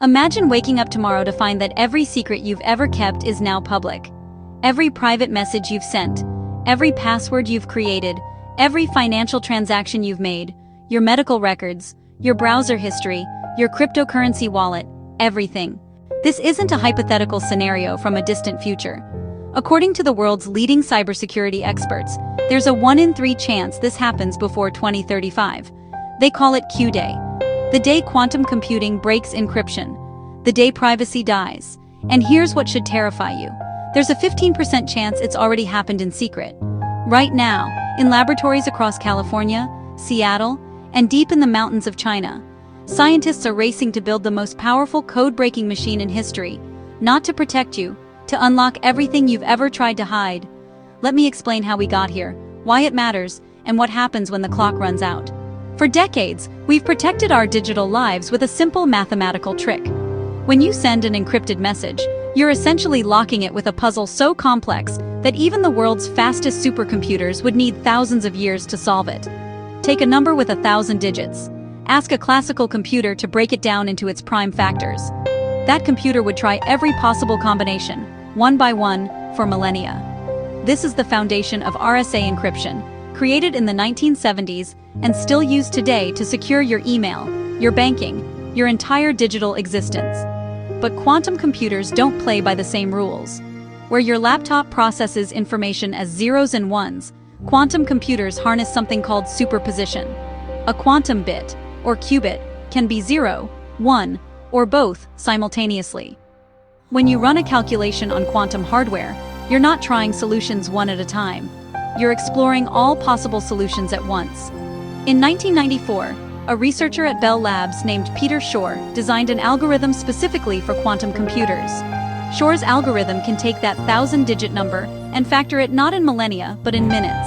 Imagine waking up tomorrow to find that every secret you've ever kept is now public. Every private message you've sent, every password you've created, every financial transaction you've made, your medical records, your browser history, your cryptocurrency wallet, everything. This isn't a hypothetical scenario from a distant future. According to the world's leading cybersecurity experts, there's a 1 in 3 chance this happens before 2035. They call it Q-Day. The day quantum computing breaks encryption. The day privacy dies. And here's what should terrify you. There's a 15% chance it's already happened in secret. Right now, in laboratories across California, Seattle, and deep in the mountains of China, scientists are racing to build the most powerful code-breaking machine in history, not to protect you, to unlock everything you've ever tried to hide. Let me explain how we got here, why it matters, and what happens when the clock runs out. For decades, we've protected our digital lives with a simple mathematical trick. When you send an encrypted message, you're essentially locking it with a puzzle so complex that even the world's fastest supercomputers would need thousands of years to solve it. Take a number with 1,000 digits. Ask a classical computer to break it down into its prime factors. That computer would try every possible combination, one by one, for millennia. This is the foundation of RSA encryption, created in the 1970s and still used today to secure your email, your banking, your entire digital existence. But quantum computers don't play by the same rules. Where your laptop processes information as zeros and ones, quantum computers harness something called superposition. A quantum bit, or qubit, can be 0, 1, or both simultaneously. When you run a calculation on quantum hardware, you're not trying solutions one at a time. You're exploring all possible solutions at once. In 1994, a researcher at Bell Labs named Peter Shor designed an algorithm specifically for quantum computers. Shor's algorithm can take that 1,000-digit number and factor it not in millennia, but in minutes.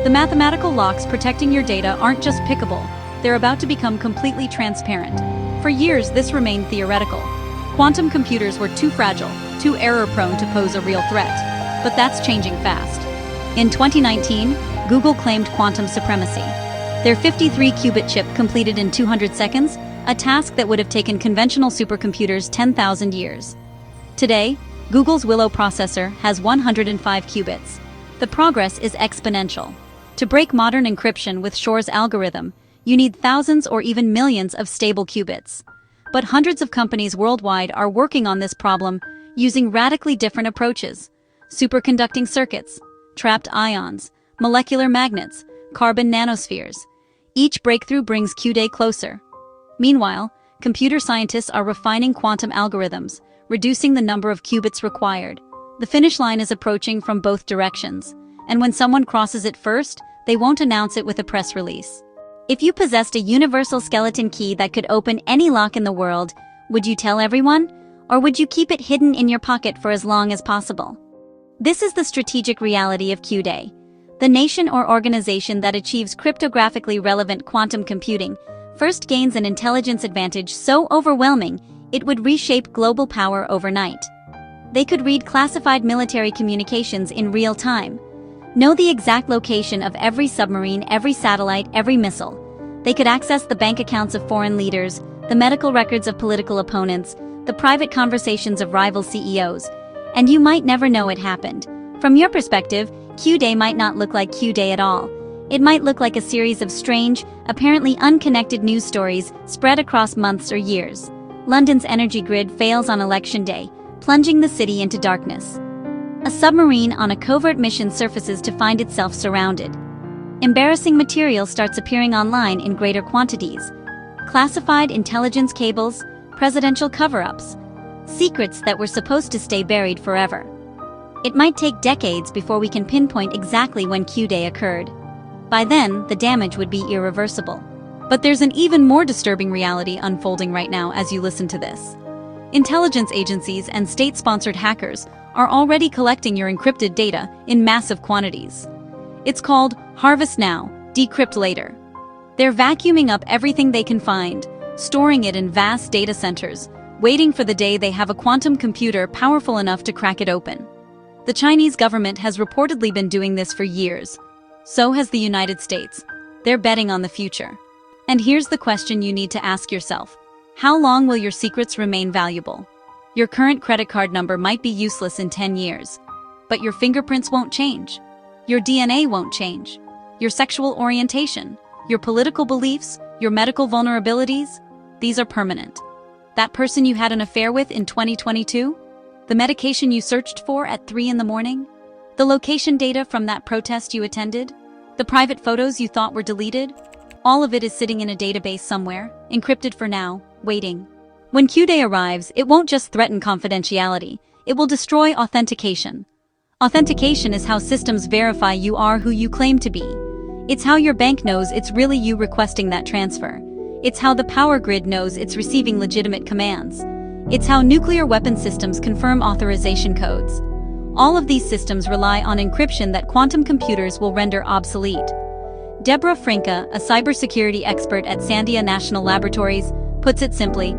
The mathematical locks protecting your data aren't just pickable, they're about to become completely transparent. For years, this remained theoretical. Quantum computers were too fragile, too error-prone to pose a real threat. But that's changing fast. In 2019, Google claimed quantum supremacy. Their 53-qubit chip completed in 200 seconds, a task that would have taken conventional supercomputers 10,000 years. Today, Google's Willow processor has 105 qubits. The progress is exponential. To break modern encryption with Shor's algorithm, you need thousands or even millions of stable qubits. But hundreds of companies worldwide are working on this problem using radically different approaches. Superconducting circuits, trapped ions, molecular magnets, carbon nanospheres. Each breakthrough brings Q-Day closer. Meanwhile, computer scientists are refining quantum algorithms, reducing the number of qubits required. The finish line is approaching from both directions, and when someone crosses it first, they won't announce it with a press release. If you possessed a universal skeleton key that could open any lock in the world, would you tell everyone? Or would you keep it hidden in your pocket for as long as possible? This is the strategic reality of Q-Day. The nation or organization that achieves cryptographically relevant quantum computing first gains an intelligence advantage so overwhelming it would reshape global power overnight. They could read classified military communications in real time, know the exact location of every submarine, every satellite, every missile. They could access the bank accounts of foreign leaders, the medical records of political opponents, the private conversations of rival CEOs, and you might never know it happened. From your perspective, Q-Day might not look like Q-Day at all. It might look like a series of strange, apparently unconnected news stories spread across months or years. London's energy grid fails on election day, plunging the city into darkness. A submarine on a covert mission surfaces to find itself surrounded. Embarrassing material starts appearing online in greater quantities. Classified intelligence cables, presidential cover-ups, secrets that were supposed to stay buried forever. It might take decades before we can pinpoint exactly when Q-Day occurred. By then, the damage would be irreversible. But there's an even more disturbing reality unfolding right now as you listen to this. Intelligence agencies and state-sponsored hackers are already collecting your encrypted data in massive quantities. It's called Harvest Now, Decrypt Later. They're vacuuming up everything they can find, storing it in vast data centers, waiting for the day they have a quantum computer powerful enough to crack it open. The Chinese government has reportedly been doing this for years. So has the United States. They're betting on the future. And here's the question you need to ask yourself. How long will your secrets remain valuable? Your current credit card number might be useless in 10 years, but your fingerprints won't change. Your DNA won't change. Your sexual orientation, your political beliefs, your medical vulnerabilities, these are permanent. That person you had an affair with in 2022? The medication you searched for at 3 in the morning? The location data from that protest you attended? The private photos you thought were deleted? All of it is sitting in a database somewhere, encrypted for now, waiting. When Q-Day arrives, it won't just threaten confidentiality, it will destroy authentication. Authentication is how systems verify you are who you claim to be. It's how your bank knows it's really you requesting that transfer. It's how the power grid knows it's receiving legitimate commands. It's how nuclear weapon systems confirm authorization codes. All of these systems rely on encryption that quantum computers will render obsolete. Deborah Frinka, a cybersecurity expert at Sandia National Laboratories, puts it simply: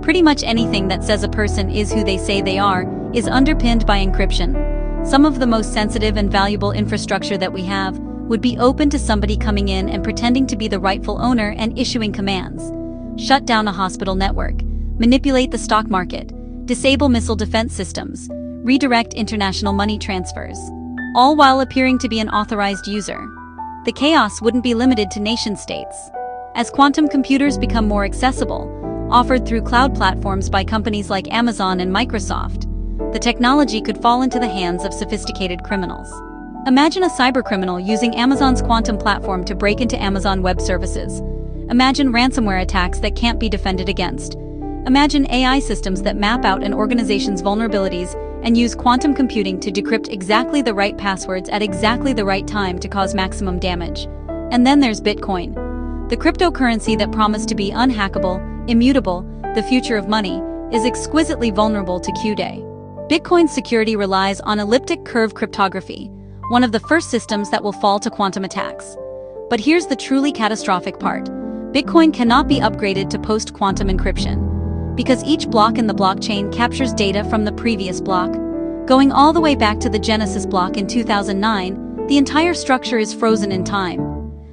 pretty much anything that says a person is who they say they are is underpinned by encryption. Some of the most sensitive and valuable infrastructure that we have would be open to somebody coming in and pretending to be the rightful owner and issuing commands. Shut down a hospital network, manipulate the stock market, disable missile defense systems, redirect international money transfers, all while appearing to be an authorized user. The chaos wouldn't be limited to nation-states. As quantum computers become more accessible, offered through cloud platforms by companies like Amazon and Microsoft, the technology could fall into the hands of sophisticated criminals. Imagine a cybercriminal using Amazon's quantum platform to break into Amazon Web Services. Imagine ransomware attacks that can't be defended against. Imagine AI systems that map out an organization's vulnerabilities and use quantum computing to decrypt exactly the right passwords at exactly the right time to cause maximum damage. And then there's Bitcoin, the cryptocurrency that promised to be unhackable, immutable, the future of money, is exquisitely vulnerable to Q-Day. Bitcoin's security relies on elliptic curve cryptography, one of the first systems that will fall to quantum attacks. But here's the truly catastrophic part. Bitcoin cannot be upgraded to post-quantum encryption, because each block in the blockchain captures data from the previous block. Going all the way back to the Genesis block in 2009, the entire structure is frozen in time.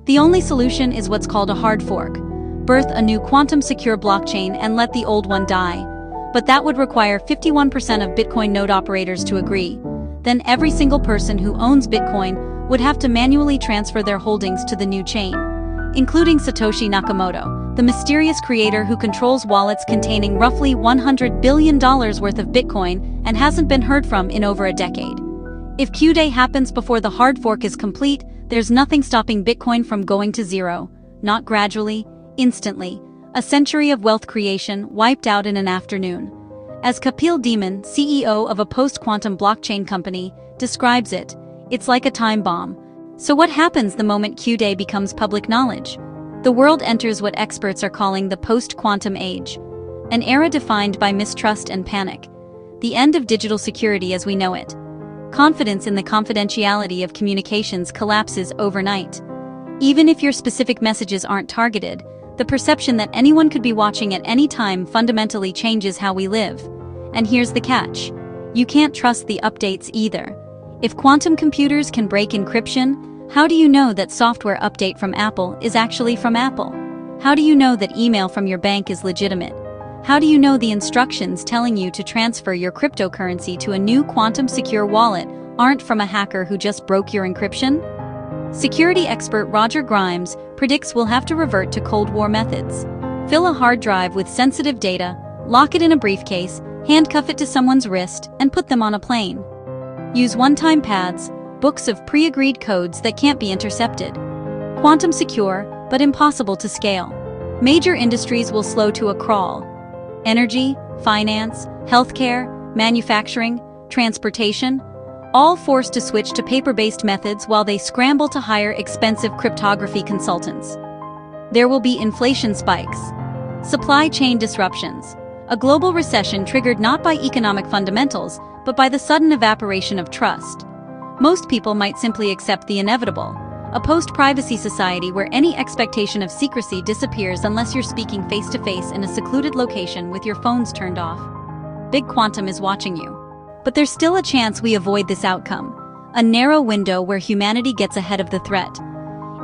The only solution is what's called a hard fork. Birth a new quantum-secure blockchain and let the old one die. But that would require 51% of Bitcoin node operators to agree. Then every single person who owns Bitcoin would have to manually transfer their holdings to the new chain, including Satoshi Nakamoto, the mysterious creator who controls wallets containing roughly $100 billion worth of Bitcoin and hasn't been heard from in over a decade. If Q-Day happens before the hard fork is complete, there's nothing stopping Bitcoin from going to zero, not gradually, instantly. A century of wealth creation wiped out in an afternoon. As Kapil Deman, CEO of a post-quantum blockchain company, describes it, it's like a time bomb. So what happens the moment Q-Day becomes public knowledge? The world enters what experts are calling the post-quantum age, an era defined by mistrust and panic, the end of digital security as we know it. Confidence in the confidentiality of communications collapses overnight. Even if your specific messages aren't targeted, the perception that anyone could be watching at any time fundamentally changes how we live. And here's the catch. You can't trust the updates either. If quantum computers can break encryption, how do you know that software update from Apple is actually from Apple? How do you know that email from your bank is legitimate? How do you know the instructions telling you to transfer your cryptocurrency to a new quantum-secure wallet aren't from a hacker who just broke your encryption? Security expert Roger Grimes predicts we'll have to revert to Cold War methods. Fill a hard drive with sensitive data, lock it in a briefcase, handcuff it to someone's wrist, and put them on a plane. Use one-time paths, books of pre-agreed codes that can't be intercepted. Quantum secure, but impossible to scale. Major industries will slow to a crawl. Energy, finance, healthcare, manufacturing, transportation, all forced to switch to paper-based methods while they scramble to hire expensive cryptography consultants. There will be inflation spikes, supply chain disruptions, a global recession triggered not by economic fundamentals, but by the sudden evaporation of trust. Most people might simply accept the inevitable, a post-privacy society where any expectation of secrecy disappears unless you're speaking face-to-face in a secluded location with your phones turned off. Big Quantum is watching you. But there's still a chance we avoid this outcome, a narrow window where humanity gets ahead of the threat.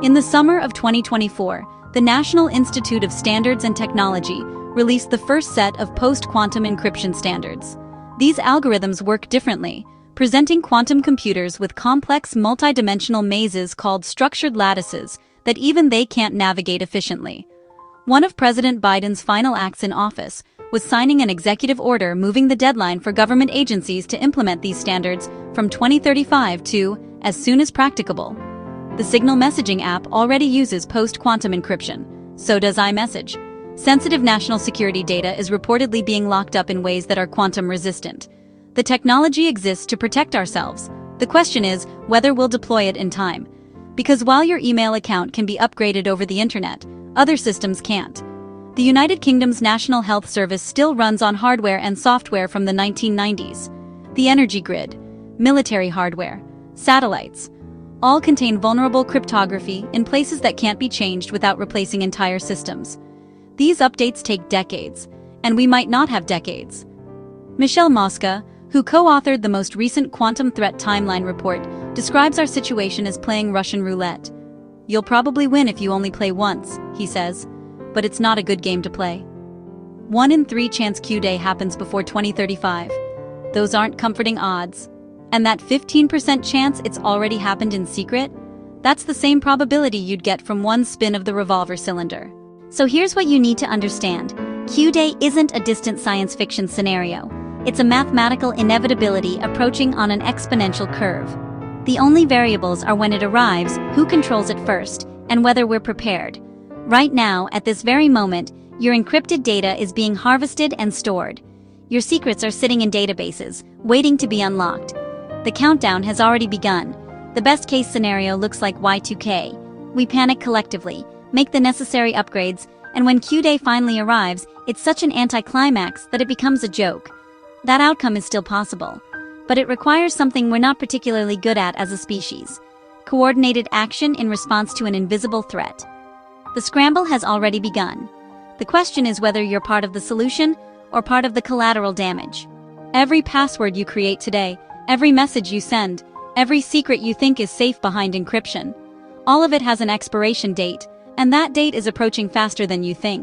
In the summer of 2024, the National Institute of Standards and Technology released the first set of post-quantum encryption standards. These algorithms work differently, presenting quantum computers with complex multidimensional mazes called structured lattices that even they can't navigate efficiently. One of President Biden's final acts in office was signing an executive order moving the deadline for government agencies to implement these standards from 2035 to as soon as practicable. The Signal messaging app already uses post-quantum encryption. So does iMessage. Sensitive national security data is reportedly being locked up in ways that are quantum-resistant. The technology exists to protect ourselves. The question is whether we'll deploy it in time. Because while your email account can be upgraded over the internet, other systems can't. The United Kingdom's National Health Service still runs on hardware and software from the 1990s. The energy grid, military hardware, satellites, all contain vulnerable cryptography in places that can't be changed without replacing entire systems. These updates take decades, and we might not have decades. Michelle Mosca, who co-authored the most recent Quantum Threat Timeline report, describes our situation as playing Russian roulette. "You'll probably win if you only play once," he says, but it's not a good game to play. 1 in 3 chance Q-Day happens before 2035. Those aren't comforting odds. And that 15% chance it's already happened in secret? That's the same probability you'd get from one spin of the revolver cylinder. So here's what you need to understand. Q-Day isn't a distant science fiction scenario. It's a mathematical inevitability approaching on an exponential curve. The only variables are when it arrives, who controls it first, and whether we're prepared. Right now, at this very moment, your encrypted data is being harvested and stored. Your secrets are sitting in databases, waiting to be unlocked. The countdown has already begun. The best-case scenario looks like Y2K. We panic collectively, make the necessary upgrades, and when Q-Day finally arrives, it's such an anticlimax that it becomes a joke. That outcome is still possible, but it requires something we're not particularly good at as a species: coordinated action in response to an invisible threat. The scramble has already begun. The question is whether you're part of the solution or part of the collateral damage. Every password you create today, every message you send, every secret you think is safe behind encryption, all of it has an expiration date, and that date is approaching faster than you think.